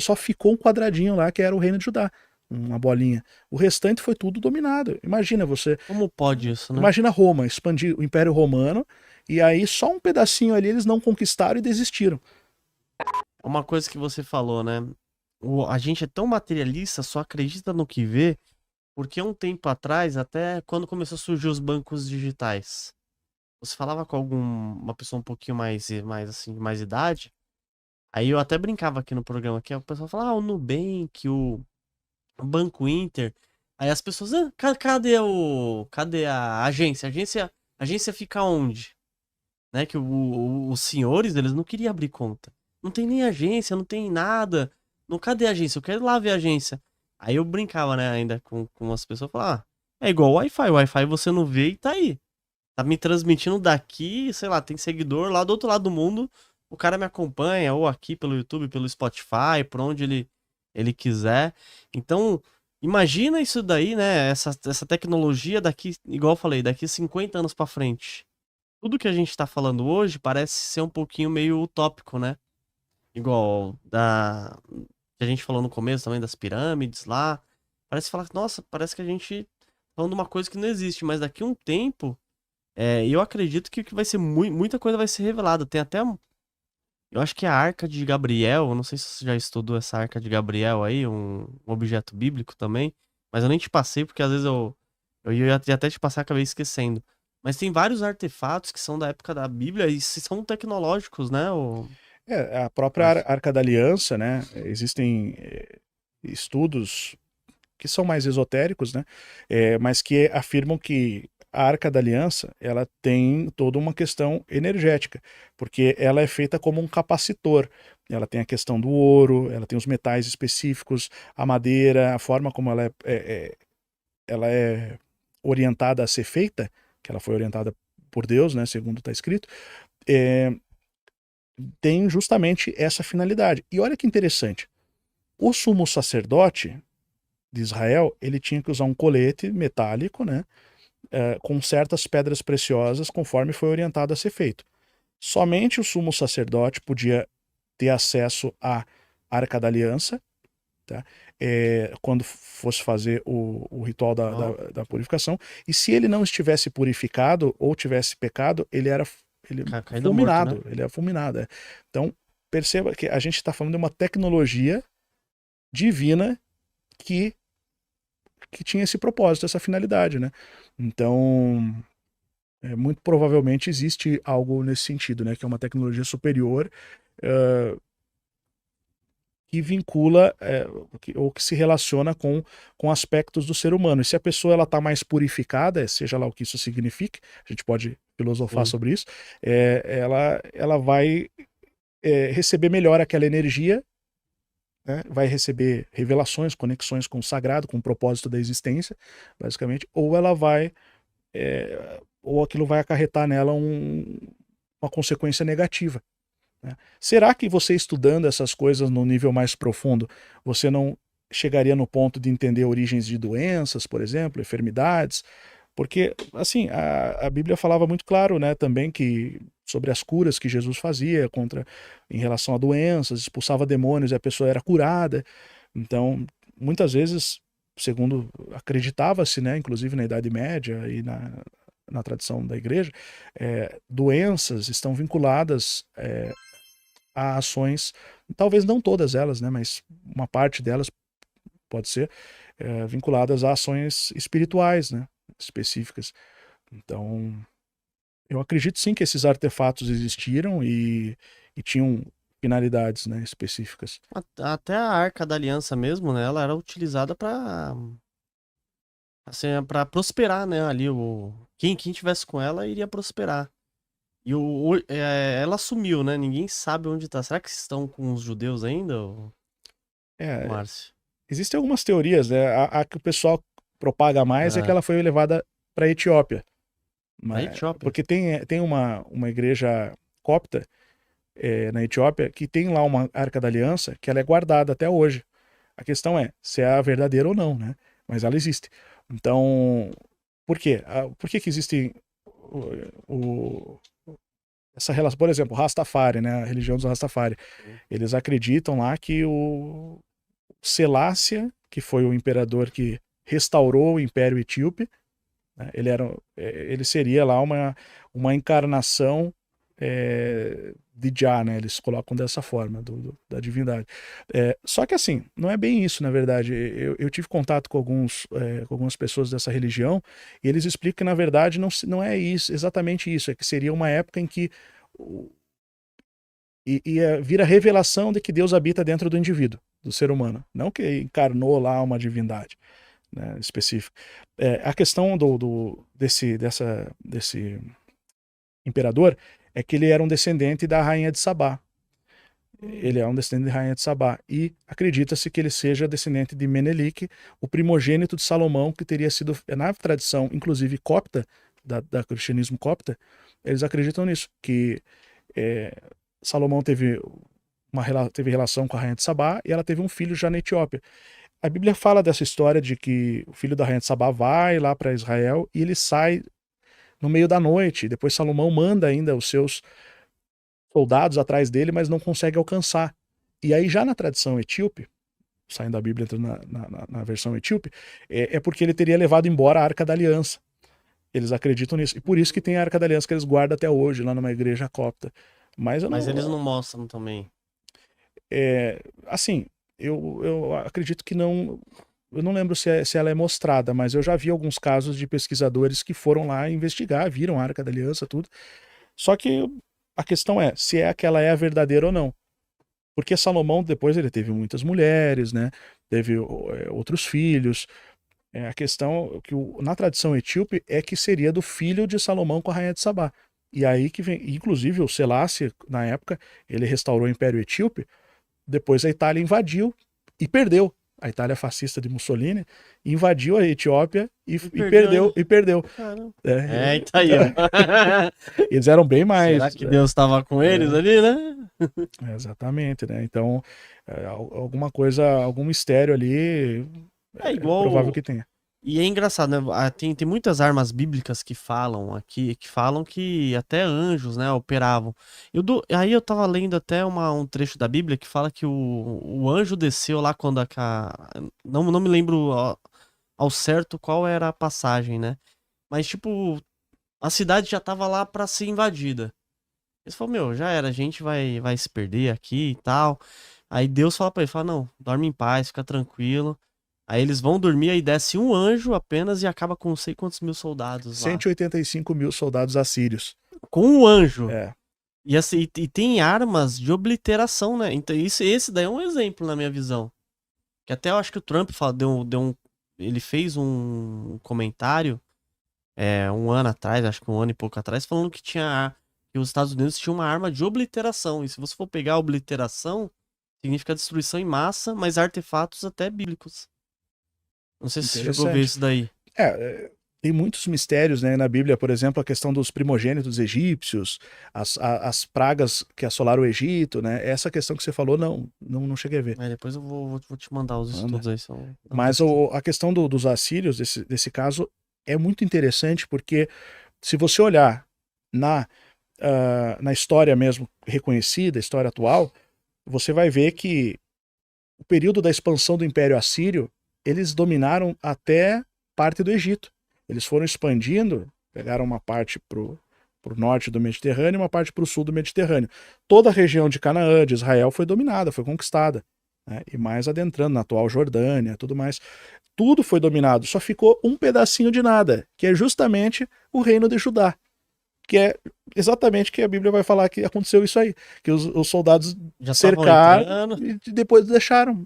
só ficou um quadradinho lá que era o reino de Judá, uma bolinha. O restante foi tudo dominado. Como pode isso, né? Imagina Roma, expandir o Império Romano, e aí só um pedacinho ali eles não conquistaram e desistiram. Uma coisa que você falou, né? A gente é tão materialista, só acredita no que vê, porque um tempo atrás, até quando começou a surgir os bancos digitais, você falava com uma pessoa um pouquinho mais assim, de mais idade, aí eu até brincava aqui no programa, que a pessoa falava, o Nubank, o Banco Inter, aí as pessoas, cadê a agência? A agência fica onde? Né? Que os senhores, eles não queriam abrir conta. Não tem nem agência, não tem nada. Não, cadê a agência? Eu quero lá ver a agência. Aí eu brincava, né, ainda com as pessoas, falava, é igual o Wi-Fi. O Wi-Fi você não vê e tá aí. Tá me transmitindo daqui, sei lá, tem seguidor lá do outro lado do mundo. O cara me acompanha, ou aqui pelo YouTube, pelo Spotify, por onde ele quiser. Então, imagina isso daí, né? Essa tecnologia daqui, igual eu falei, daqui 50 anos pra frente. Tudo que a gente tá falando hoje parece ser um pouquinho meio utópico, né? Igual que a gente falou no começo também das pirâmides lá. Parece falar, nossa, parece que a gente tá falando de uma coisa que não existe, mas daqui a um tempo, eu acredito que vai ser muita coisa vai ser revelada. Tem até, eu acho que é a Arca de Gabriel, eu não sei se você já estudou essa Arca de Gabriel aí, um objeto bíblico também, mas eu nem te passei porque às vezes eu ia até te passar e acabei esquecendo. Mas tem vários artefatos que são da época da Bíblia e são tecnológicos, né, A própria Márcio? Arca da Aliança, né? Existem estudos que são mais esotéricos, né? Mas que afirmam que a Arca da Aliança ela tem toda uma questão energética, porque ela é feita como um capacitor. Ela tem a questão do ouro, ela tem os metais específicos, a madeira, a forma como ela é orientada a ser feita, que ela foi orientada por Deus, né? Segundo está escrito, é, tem justamente essa finalidade. E olha que interessante. O sumo sacerdote de Israel, ele tinha que usar um colete metálico, né, com certas pedras preciosas, conforme foi orientado a ser feito. Somente o sumo sacerdote podia ter acesso à Arca da Aliança, tá? Quando fosse fazer o ritual Ó, da purificação. E se ele não estivesse purificado ou tivesse pecado, ele caído morto, né? fulminado. Ele é fulminado. É. Então, perceba que a gente está falando de uma tecnologia divina que tinha esse propósito, essa finalidade, né? Então, muito provavelmente existe algo nesse sentido, né? Que é uma tecnologia superior uh, que vincula ou que se relaciona com aspectos do ser humano. E se a pessoa ela está mais purificada, seja lá o que isso signifique, a gente pode filosofar Sim. sobre isso, ela vai receber melhor aquela energia, né? Vai receber revelações, conexões com o sagrado, com o propósito da existência, basicamente, ou ela vai ou aquilo vai acarretar nela uma consequência negativa. Né? Será que você estudando essas coisas no nível mais profundo, você não chegaria no ponto de entender origens de doenças, por exemplo, enfermidades? Porque, assim, a Bíblia falava muito claro, né, também que sobre as curas que Jesus fazia em relação a doenças, expulsava demônios e a pessoa era curada. Então, muitas vezes, segundo acreditava-se, né, inclusive na Idade Média e na tradição da igreja, doenças estão vinculadas a ações, talvez não todas elas, né, mas uma parte delas pode ser vinculadas a ações espirituais, né, específicas. Então, eu acredito sim que esses artefatos existiram e tinham finalidades, né, específicas. Até a Arca da Aliança mesmo, né? Ela era utilizada para assim, para prosperar, né? Ali quem tivesse com ela iria prosperar. E ela sumiu, né? Ninguém sabe onde tá. Será que estão com os judeus ainda, É, Márcio? existem algumas teorias, né? A que o pessoal propaga mais é que Ah, ela foi levada para a Etiópia, pra Etiópia? porque tem uma igreja copta na Etiópia que tem lá uma Arca da Aliança que ela é guardada até hoje. A questão é se é a verdadeira ou não, né? Mas ela existe. Então, por quê? Por que que existe o, essa relação, por exemplo, Rastafari, né, a religião dos Rastafari, eles acreditam lá que o Selácia, que foi o imperador que restaurou o Império Etíope, né, ele seria lá uma encarnação de Jah, né? Eles colocam dessa forma, da divindade. Só que assim, não é bem isso, na verdade. Eu tive contato com algumas pessoas dessa religião e eles explicam que, na verdade, não é isso, exatamente isso. É que seria uma época em que ia vir a revelação de que Deus habita dentro do indivíduo, do ser humano. Não que encarnou lá uma divindade, né, específica. A questão desse imperador é que ele era um descendente da rainha de Sabá. Ele é um descendente da rainha de Sabá. E acredita-se que ele seja descendente de Menelik, o primogênito de Salomão, que teria sido, na tradição, inclusive copta, da cristianismo copta, eles acreditam nisso, que Salomão teve relação com a rainha de Sabá e ela teve um filho já na Etiópia. A Bíblia fala dessa história de que o filho da rainha de Sabá vai lá para Israel e ele sai no meio da noite. Depois Salomão manda ainda os seus soldados atrás dele, mas não consegue alcançar. E aí já na tradição etíope, saindo da Bíblia entrando na versão etíope, é porque ele teria levado embora a Arca da Aliança. Eles acreditam nisso. E por isso que tem a Arca da Aliança que eles guardam até hoje, lá numa igreja copta. Mas eles não mostram também. Assim, eu acredito que não. Eu não lembro se ela é mostrada, mas eu já vi alguns casos de pesquisadores que foram lá investigar, viram a Arca da Aliança, tudo. Só que a questão é se aquela é a verdadeira ou não. Porque Salomão, depois, ele teve muitas mulheres, né? Teve outros filhos. A questão que na tradição etíope é que seria do filho de Salomão com a rainha de Sabá. E aí que vem, inclusive o Selácia, na época, ele restaurou o Império Etíope. Depois a Itália invadiu e perdeu. A Itália fascista de Mussolini invadiu a Etiópia e perdeu. E perdeu. Tá aí, ó. Eles eram bem mais. Será que Deus estava com eles ali, né? Exatamente, né? Então, alguma coisa, algum mistério ali. Igual. Provável que tenha. E é engraçado, né? Tem muitas armas bíblicas que falam aqui, que falam que até anjos, né, operavam. Aí eu tava lendo até um trecho da Bíblia que fala que o anjo desceu lá quando não me lembro ao certo qual era a passagem, né? Mas, tipo, a cidade já tava lá pra ser invadida. Eles falaram, já era, a gente vai se perder aqui e tal. Aí Deus fala pra ele, não, dorme em paz, fica tranquilo. Aí eles vão dormir, aí desce um anjo apenas e acaba com não sei quantos mil soldados lá. 185 mil soldados assírios. Com um anjo. É. E, assim, e tem armas de obliteração, né? Então esse daí é um exemplo na minha visão. Que até eu acho que o Trump ele fez um comentário um ano atrás, acho que um ano e pouco atrás, falando que os Estados Unidos tinham uma arma de obliteração. E se você for pegar a obliteração, significa destruição em massa, mas artefatos até bíblicos. Não sei se você chegou a ver isso daí. Tem muitos mistérios, né, na Bíblia, por exemplo, a questão dos primogênitos egípcios, as pragas que assolaram o Egito, né? Essa questão que você falou, não cheguei a ver. Depois eu vou te mandar os estudos aí. Mas a questão dos assírios, desse caso, é muito interessante porque se você olhar na história mesmo reconhecida, história atual, você vai ver que o período da expansão do Império Assírio, eles dominaram até parte do Egito. Eles foram expandindo, pegaram uma parte para o norte do Mediterrâneo e uma parte para o sul do Mediterrâneo. Toda a região de Canaã, de Israel, foi dominada, foi conquistada. Né? E mais adentrando na atual Jordânia, tudo mais. Tudo foi dominado, só ficou um pedacinho de nada, que é justamente o reino de Judá. Que é exatamente que a Bíblia vai falar que aconteceu isso aí. Que os soldados já cercaram e depois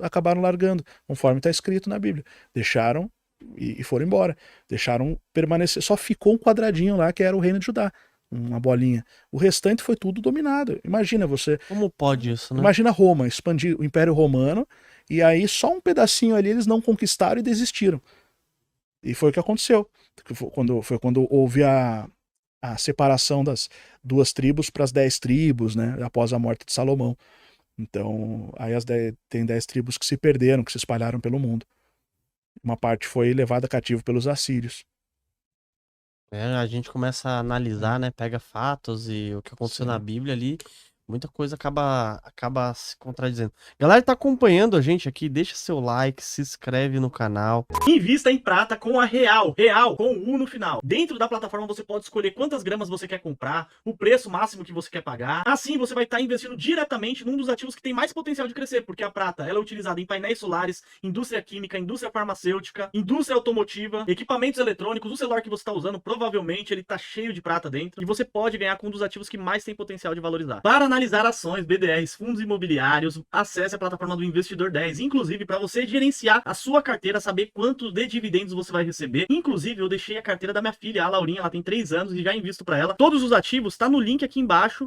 acabaram largando, conforme está escrito na Bíblia. Deixaram e foram embora. Deixaram permanecer. Só ficou um quadradinho lá que era o reino de Judá. Uma bolinha. O restante foi tudo dominado. Imagina você. Como pode isso, né? Imagina Roma, expandir o Império Romano, e aí só um pedacinho ali eles não conquistaram e desistiram. E foi o que aconteceu. Foi quando houve a separação das 2 tribos para as 10 tribos, né, após a morte de Salomão. Então, aí tem 10 tribos que se perderam, que se espalharam pelo mundo. Uma parte foi levada cativo pelos assírios. A gente começa a analisar, né? Pega fatos e o que aconteceu na Sim. Bíblia ali, muita coisa acaba se contradizendo. Galera que tá acompanhando a gente aqui, deixa seu like, se inscreve no canal. Invista em prata com a Real, Real com U no final. Dentro da plataforma você pode escolher quantas gramas você quer comprar, o preço máximo que você quer pagar. Assim você vai estar investindo diretamente num dos ativos que tem mais potencial de crescer, porque a prata ela é utilizada em painéis solares, indústria química, indústria farmacêutica, indústria automotiva, equipamentos eletrônicos. O celular que você está usando provavelmente ele está cheio de prata dentro e você pode ganhar com um dos ativos que mais tem potencial de valorizar. Para analisar ações, BDRs, fundos imobiliários, acesse a plataforma do Investidor 10, inclusive para você gerenciar a sua carteira, saber quanto de dividendos você vai receber. Inclusive, eu deixei a carteira da minha filha, a Laurinha, ela tem 3 anos e já invisto para ela. Todos os ativos tá no link aqui embaixo